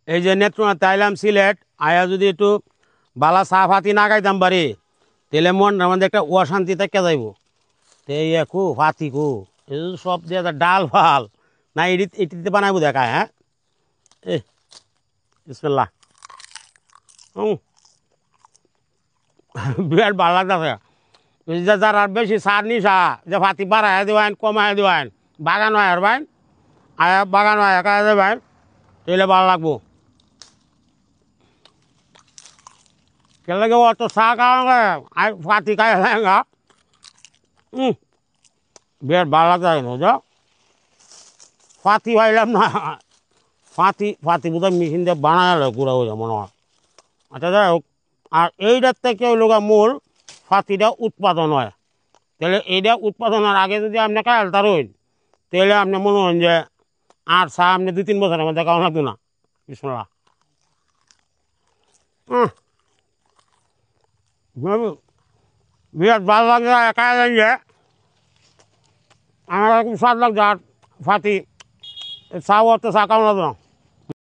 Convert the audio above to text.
এই যে নেত্রকোনা তাইলাম সিলেট আয়া যদি একটু বালা চা ফাতি না খাইতাম পারি তাহলে মনটার মধ্যে একটা অশান্তি থেকে যাইব তো এই কু ফাতি কু এই সব দিয়ে ডাল ফাল না এটিতে বানাইব দেখায় হ্যাঁ এ বিসমিল্লাহ বিরাট ভালো লাগতেছে যারা বেশি সার নিশা যে ফাতি বাড়াই দেবেন কমাই দেবেন বাগান হয় আর ভাই আয়া বাগান হয় একা দেবেন তাহলে ভালো লাগবো কেলে অত চা খাওয়া ফাতি খাই গা বিরাট ভালো লাগতে বুঝো ফাতি পাইলাম না ফাতি বোধহয় মেশিন দিয়ে বানালে গুঁড়া হয়ে যায় মনে হয় আচ্ছা যাই হোক আর এইটার থেকে ওই লোক মূল ফাতিটা উৎপাদন হয় তাহলে এইটা উৎপাদনের আগে যদি আপনি খাইল তারইন তাহলে আপনি মনে হন যে আর চা আপনি 2-3 বছরের মধ্যে খাওয়া লাগতো না বিসমুল্লাহ বিরাট ভালো লাগছে খাই যে আমার খুব স্বাদ লাগছে আর ফাতি চা তো চা খাওয়া লাগতো না